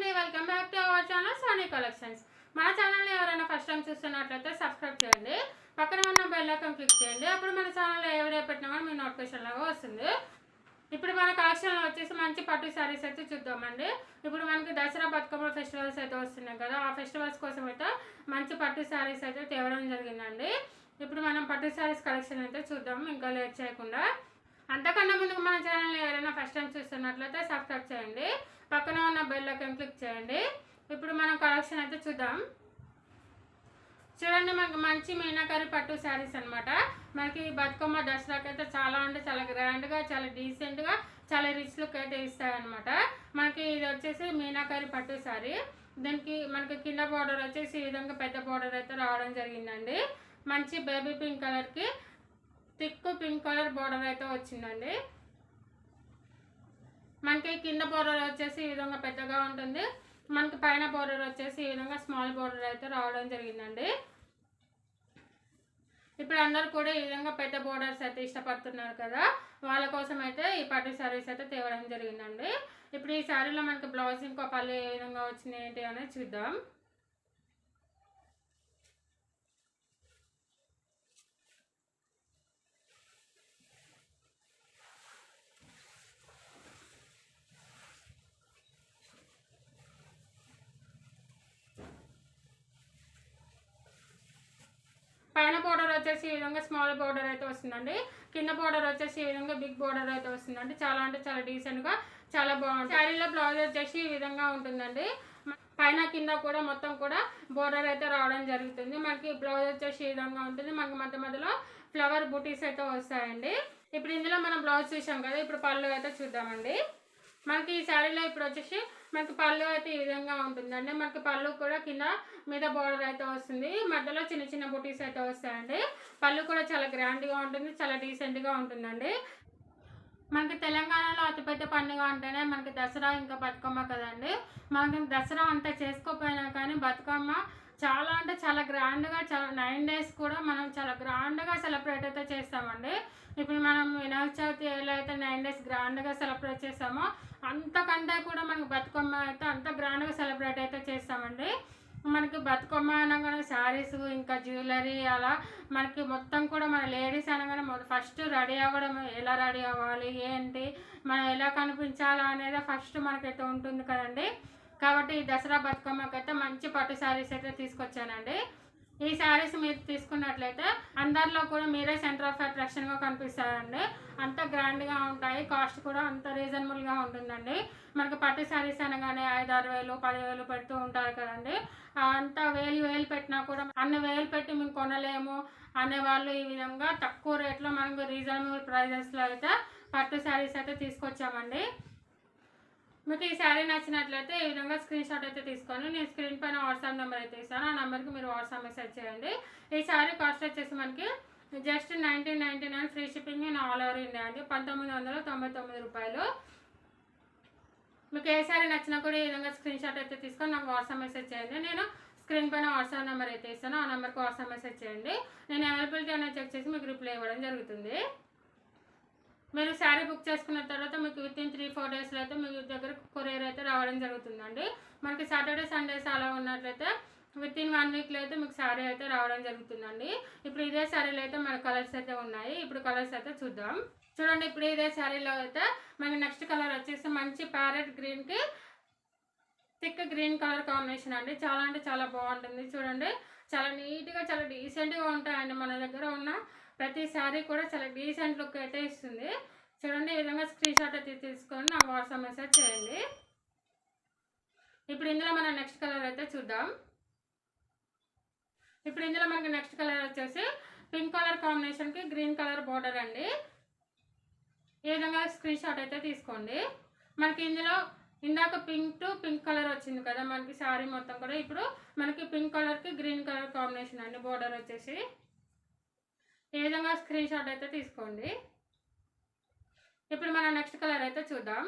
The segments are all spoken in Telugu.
అండి, welcome back to our channel Sony collections. మన ఛానల్ని ఎవరైనా ఫస్ట్ టైం చూస్తున్నట్లయితే సబ్స్క్రైబ్ చేయండి, పక్కన ఉన్న బెల్ ఐకాన్ క్లిక్ చేయండి. అప్పుడు మన ఛానల్లో ఏ వీడియో పెట్టినా కూడా మీ నోటిఫికేషన్ లాగా వస్తుంది. ఇప్పుడు మన కలెక్షన్లో వచ్చేసి మంచి పట్టు శారీస్ అయితే చూద్దామండి. ఇప్పుడు మనకి దసరా బతుకమ్మ ఫెస్టివల్స్ అయితే వస్తున్నాయి కదా, ఆ ఫెస్టివల్స్ కోసం అయితే మంచి పట్టు శారీస్ అయితే తేవడం జరిగిందండి. ఇప్పుడు మనం పట్టు శారీస్ కలెక్షన్ అయితే చూద్దాం ఇంకా లేట్ చేయకుండా. అంతకన్నా ముందుకు మన ఛానల్ని ఎవరైనా ఫస్ట్ టైం చూస్తున్నట్లయితే సబ్స్క్రైబ్ చేయండి, పక్కన ఉన్న బెల్ ఐకాన్ క్లిక్ చేయండి. ఇప్పుడు మనం కలెక్షన్ అయితే చూద్దాం. చూడండి, మనకి మంచి మీనాకరి పట్టు శారీస్ అనమాట. మనకి బతుకమ్మ దసరాకి అయితే చాలా అంటే చాలా గ్రాండ్గా, చాలా డీసెంట్గా, చాలా రిచ్ లుక్ అయితే ఇస్తాయన్నమాట. మనకి ఇది వచ్చేసి మీనాకరి పట్టు శారీ. దీనికి మనకి కింద బార్డర్ వచ్చేసి ఈ విధంగా పెద్ద బార్డర్ అయితే రావడం జరిగిందండి. మంచి బేబీ పింక్ కలర్కి థిక్ పింక్ కలర్ బార్డర్ అయితే వచ్చిందండి. మనకి కింద బార్డర్ వచ్చేసి ఈ విధంగా పెద్దగా ఉంటుంది. మనకి పైన బార్డర్ వచ్చేసి ఈ విధంగా స్మాల్ బార్డర్ అయితే రావడం జరిగిందండి. ఇప్పుడు అందరూ కూడా ఈ విధంగా పెద్ద బోర్డర్స్ అయితే ఇష్టపడుతున్నారు కదా, వాళ్ళ కోసం అయితే ఈ పట్టు శారీస్ అయితే తేవడం జరిగిందండి. ఇప్పుడు ఈ శారీలో మనకి బ్లౌజ్ ఇంకో పళ్ళు ఏ విధంగా వచ్చినాయి ఏంటి అనేది చూద్దాం. పైన బోర్డర్ వచ్చేసి ఈ విధంగా స్మాల్ బోర్డర్ అయితే వస్తుందండి. కింద బోర్డర్ వచ్చేసి ఈ విధంగా బిగ్ బోర్డర్ అయితే వస్తుందండి. చాలా అంటే చాలా డీసెంట్గా చాలా బాగుంటుంది. శారీలో బ్లౌజ్ వచ్చేసి ఈ విధంగా ఉంటుందండి. పైన కింద కూడా మొత్తం కూడా బోర్డర్ అయితే రావడం జరుగుతుంది. మనకి బ్లౌజ్ వచ్చేసి ఈ విధంగా ఉంటుంది. మనకి మధ్య మధ్యలో ఫ్లవర్ బూటీస్ అయితే వస్తాయండి. ఇప్పుడు ఇందులో మనం బ్లౌజ్ చూసాం కదా, ఇప్పుడు పళ్ళు అయితే చూద్దామండి. మనకి ఈ శారీలో ఇప్పుడు వచ్చేసి మనకి పళ్ళు అయితే ఈ విధంగా ఉంటుందండి. మనకి పళ్ళు కూడా కింద మీద బోర్డర్ అయితే వస్తుంది, మధ్యలో చిన్న చిన్న బుటీస్ అయితే వస్తాయండి. పళ్ళు కూడా చాలా గ్రాండ్గా ఉంటుంది, చాలా డీసెంట్గా ఉంటుందండి. మనకి తెలంగాణలో అతిపెద్ద పండుగ అంటేనే మనకి దసరా ఇంకా బతుకమ్మ కదండి. మనకి దసరా అంతా చేసుకోకపోయినా కానీ బతుకమ్మ చాలా అంటే చాలా గ్రాండ్గా, చాలా 9 days కూడా మనం చాలా గ్రాండ్గా సెలబ్రేట్ అయితే చేస్తామండి. ఇప్పుడు మనం వినాయక చవితి ఎలా అయితే 9 days గ్రాండ్గా సెలబ్రేట్ చేస్తామో, అంతకంటే కూడా మనకి బతుకమ్మ అయితే అంత గ్రాండ్గా సెలబ్రేట్ అయితే చేస్తామండి. మనకి బతుకమ్మ అనగానే శారీస్ ఇంకా జ్యువెలరీ అలా మనకి మొత్తం కూడా మన లేడీస్ అనగానే ఫస్ట్ రెడీ అవ్వడం, ఎలా రెడీ అవ్వాలి ఏంటి, మనం ఎలా కనిపించాలా అనేది ఫస్ట్ మనకైతే ఉంటుంది కదండి. కాబట్టి ఈ దసరా బతుకమ్మకైతే మంచి పట్టు శారీస్ అయితే తీసుకొచ్చానండి. ఈ శారీస్ మీరు తీసుకున్నట్లయితే అందరిలో కూడా మీరే సెంటర్ ఆఫ్ అట్రాక్షన్గా కనిపిస్తారండి. అంత గ్రాండ్గా ఉంటాయి, కాస్ట్ కూడా అంత రీజనబుల్గా ఉంటుందండి. మనకి పట్టు శారీస్ అనగానే 5-6 వేలు 10,000 పెడుతూ ఉంటారు కదండి. అంత వేలు పెట్టినా కూడా అన్ని వేలు పెట్టి మేము కొనలేము అనేవాళ్ళు ఈ విధంగా తక్కువ రేట్లో మనకు రీజనబుల్ ప్రైజెస్లో అయితే పట్టు శారీస్ అయితే తీసుకొచ్చామండి. మీకు ఈ శారీ నచ్చినట్లయితే ఈ విధంగా స్క్రీన్ షాట్ అయితే తీసుకొని నేను స్క్రీన్ పైన వాట్సాప్ నెంబర్ అయితే ఇస్తాను, ఆ నెంబర్కి మీరు వాట్సాప్ మెసేజ్ చేయండి. ఈ శారీ కాస్ట్ వచ్చేసి మనకి just 1999 free shipping in all over India అండి. 1999 రూపాయలు. మీకు ఏ శారీ నచ్చినా కూడా ఈ విధంగా స్క్రీన్ షాట్ అయితే తీసుకొని నాకు వాట్సాప్ మెసేజ్ చేయండి. నేను స్క్రీన్ పైన వాట్సాప్ నెంబర్ అయితే ఇస్తాను, ఆ నెంబర్కి వాట్సాప్ మెసేజ్ చేయండి. నేను అవైలబిలిటీ అనేది చెక్ చేసి మీకు రిప్లై ఇవ్వడం జరుగుతుంది. మీరు శారీ బుక్ చేసుకున్న తర్వాత మీకు వితిన్ 3-4 డేస్లో అయితే మీ దగ్గర కొరియర్ అయితే రావడం జరుగుతుందండి. మనకి సాటర్డే సండేస్ అలా ఉన్నట్లయితే వితిన్ 1 వీక్లో అయితే మీకు శారీ అయితే రావడం జరుగుతుందండి. ఇప్పుడు ఇదే శారీలో అయితే మన కలర్స్ అయితే ఉన్నాయి. ఇప్పుడు కలర్స్ అయితే చూద్దాం. చూడండి, ఇప్పుడు ఇదే శారీలో అయితే మనకి నెక్స్ట్ కలర్ వచ్చేసి మంచి ప్యారెట్ గ్రీన్కి థిక్ గ్రీన్ కలర్ కాంబినేషన్ అండి. చాలా అంటే చాలా బాగుంటుంది. చూడండి, చాలా నీట్గా చాలా డీసెంట్గా ఉంటాయండి. మన దగ్గర ఉన్న ప్రతి శారీ కూడా చాలా డీసెంట్ లుక్ అయితే ఇస్తుంది. చూడండి, ఈ విధంగా స్క్రీన్ షాట్ అయితే తీసుకొని నాకు వాట్సాప్ మెసేజ్ చేయండి. ఇప్పుడు ఇందులో మనం నెక్స్ట్ కలర్ అయితే చూద్దాం. ఇప్పుడు ఇందులో మనకి నెక్స్ట్ కలర్ వచ్చేసి పింక్ కలర్ కాంబినేషన్కి గ్రీన్ కలర్ బోర్డర్ అండి. ఈ విధంగా స్క్రీన్ షాట్ అయితే తీసుకోండి. మనకి ఇందులో ఇందాక పింక్ టు పింక్ కలర్ వచ్చింది కదా మనకి శారీ మొత్తం కూడా, ఇప్పుడు మనకి పింక్ కలర్కి గ్రీన్ కలర్ కాంబినేషన్ అండి బోర్డర్ వచ్చేసి. ఈ విధంగా స్క్రీన్ షాట్ అయితే తీసుకోండి. ఇప్పుడు మనం నెక్స్ట్ కలర్ అయితే చూద్దాం.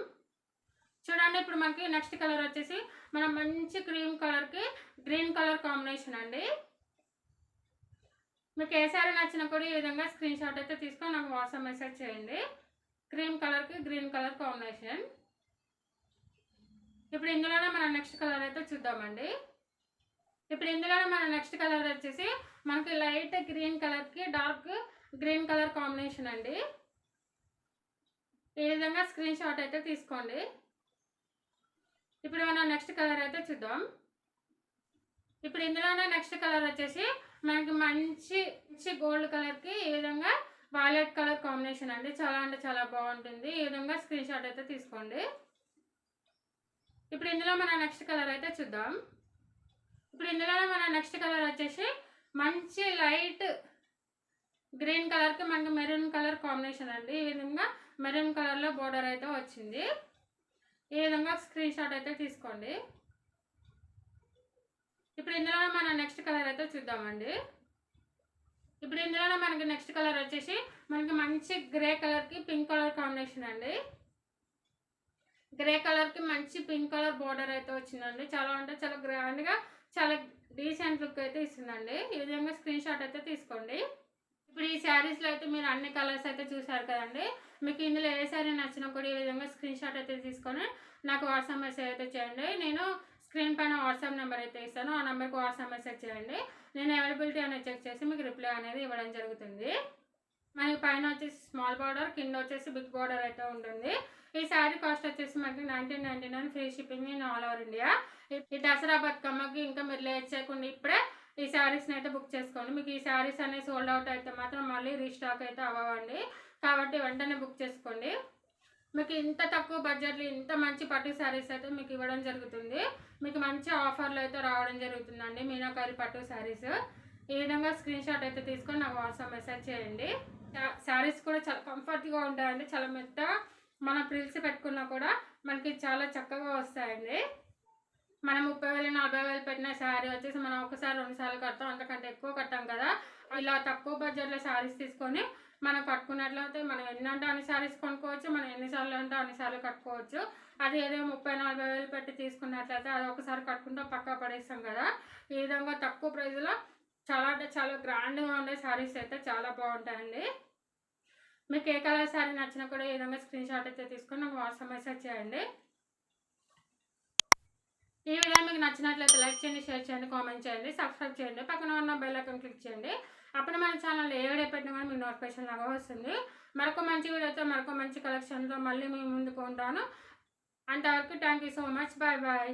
చూడండి, ఇప్పుడు మనకి నెక్స్ట్ కలర్ వచ్చేసి మనం మంచి క్రీమ్ కలర్కి గ్రీన్ కలర్ కాంబినేషన్ అండి. మీకు ఏ శారీ నచ్చినా కూడా ఈ విధంగా స్క్రీన్ షాట్ అయితే తీసుకొని నాకు వాట్సాప్ మెసేజ్ చేయండి. క్రీమ్ కలర్కి గ్రీన్ కలర్ కాంబినేషన్. ఇప్పుడు ఇందులోనే మనం నెక్స్ట్ కలర్ అయితే చూద్దామండి. ఇప్పుడు ఇందులోనే మన నెక్స్ట్ కలర్ వచ్చేసి మనకి లైట్ గ్రీన్ కలర్కి డార్క్ గ్రీన్ కలర్ కాంబినేషన్ అండి. ఈ విధంగా స్క్రీన్ షాట్ అయితే తీసుకోండి. ఇప్పుడు మనం నెక్స్ట్ కలర్ అయితే చూద్దాం. ఇప్పుడు ఇందులోనే నెక్స్ట్ కలర్ వచ్చేసి మనకి మంచి గోల్డ్ కలర్కి ఈ విధంగా వైలెట్ కలర్ కాంబినేషన్ అండి. చాలా అంటే చాలా బాగుంటుంది. ఈ విధంగా స్క్రీన్ షాట్ అయితే తీసుకోండి. ఇప్పుడు ఇందులో మన నెక్స్ట్ కలర్ అయితే చూద్దాం. ఇప్పుడు ఇందులోనే మన నెక్స్ట్ కలర్ వచ్చేసి మంచి లైట్ గ్రీన్ కలర్కి మనకి మెరూన్ కలర్ కాంబినేషన్ అండి. ఈ విధంగా మెరూన్ కలర్లో బోర్డర్ అయితే వచ్చింది. ఈ విధంగా స్క్రీన్ షాట్ అయితే తీసుకోండి. ఇప్పుడు ఇందులో మన నెక్స్ట్ కలర్ అయితే చూద్దామండి. ఇప్పుడు ఇందులోనే మనకి నెక్స్ట్ కలర్ వచ్చేసి మనకి మంచి గ్రే కలర్కి పింక్ కలర్ కాంబినేషన్ అండి. గ్రే కలర్కి మంచి పింక్ కలర్ బోర్డర్ అయితే వచ్చిందండి. చాలా అంటే చాలా గ్రాండ్గా చాలా డీసెంట్ లుక్ అయితే ఇస్తుందండి. ఈ విధంగా స్క్రీన్ షాట్ అయితే తీసుకోండి. ఇప్పుడు ఈ శారీస్లో అయితే మీరు అన్ని కలర్స్ అయితే చూసారు కదండి. మీకు ఇందులో ఏ శారీ నచ్చినా కూడా ఈ విధంగా స్క్రీన్ షాట్ అయితే తీసుకొని నాకు వాట్సాప్ మెసేజ్ అయితే చేయండి. నేను స్క్రీన్ పైన వాట్సాప్ నెంబర్ అయితే ఇస్తాను. ఆ నెంబర్కి వాట్సాప్ మెసేజ్ చేయండి. నేను అవైలబిలిటీ అనేది చెక్ చేసి మీకు రిప్లై అనేది ఇవ్వడం జరుగుతుంది. మనకి పైన వచ్చేసి స్మాల్ బార్డర్, కింద వచ్చేసి బిగ్ బార్డర్ అయితే ఉంటుంది. ఈ శారీ కాస్ట్ వచ్చేసి మనకి 1999 free shipping in all over India. ఈ దసరా బతుకమ్మకి ఇంకా మీరు లేట్ చేయకుండా ఇప్పుడే ఈ శారీస్ని అయితే బుక్ చేసుకోండి. మీకు ఈ శారీస్ అనేవి సోల్డ్ అవుట్ అయితే మాత్రం మళ్ళీ రీస్టాక్ అయితే అవ్వండి. కాబట్టి వెంటనే బుక్ చేసుకోండి. మీకు ఇంత తక్కువ బడ్జెట్లో ఇంత మంచి పట్టు శారీస్ అయితే మీకు ఇవ్వడం జరుగుతుంది. మీకు మంచి ఆఫర్లు అయితే రావడం జరుగుతుందండి. మీనాకారి పట్టు శారీస్ ఈ విధంగా స్క్రీన్ షాట్ అయితే తీసుకొని నాకు వాట్సాప్ మెసేజ్ చేయండి. శారీస్ కూడా చాలా కంఫర్ట్గా ఉంటాయండి. చాలా మెత్తగా మనం ప్రిల్స్ పెట్టుకున్నా కూడా మనకి చాలా చక్కగా వస్తాయండి. మనం 30,000 40,000 పెట్టిన శారీ వచ్చేసి మనం ఒకసారి 2 సార్లు కడతాం, అంతకంటే ఎక్కువ కట్టాం కదా. ఇలా తక్కువ బడ్జెట్లో శారీస్ తీసుకొని మనం కట్టుకున్నట్లయితే మనం ఎన్నంటే అన్ని శారీస్ కొనుక్కోవచ్చు, మనం ఎన్నిసార్లు అంటే అన్నిసార్లు కట్టుకోవచ్చు. అది ఏదో 30,000 40,000 పెట్టి తీసుకున్నట్లయితే అది ఒకసారి కట్టుకుంటాం పక్కా పడేస్తాం కదా. ఈ విధంగా తక్కువ ప్రైస్లో చాలా అంటే చాలా గ్రాండ్గా ఉండే శారీస్ అయితే చాలా బాగుంటాయండి. మీకు ఏ కలర్ శారీ నచ్చినా కూడా ఈ విధంగా స్క్రీన్ షాట్ అయితే తీసుకొని నాకు వాట్సాప్ మెసేజ్ చేయండి. ఈ వీడియో మీకు నచ్చినట్లయితే లైక్ చేయండి, షేర్ చేయండి, కామెంట్ చేయండి, సబ్స్క్రైబ్ చేయండి, పక్కన ఉన్న బెల్ ఐకాన్ క్లిక్ చేయండి. అప్పుడు మన ఛానల్లో ఏ వీడియో పెట్టినా కూడా మీకు నోటిఫికేషన్ లాగా వస్తుంది. మరొక మంచి వీడియోతో మరొక మంచి కలెక్షన్తో మళ్ళీ మీ ముందుకు ఉంటాను. అంతవరకు thank you so much. Bye bye.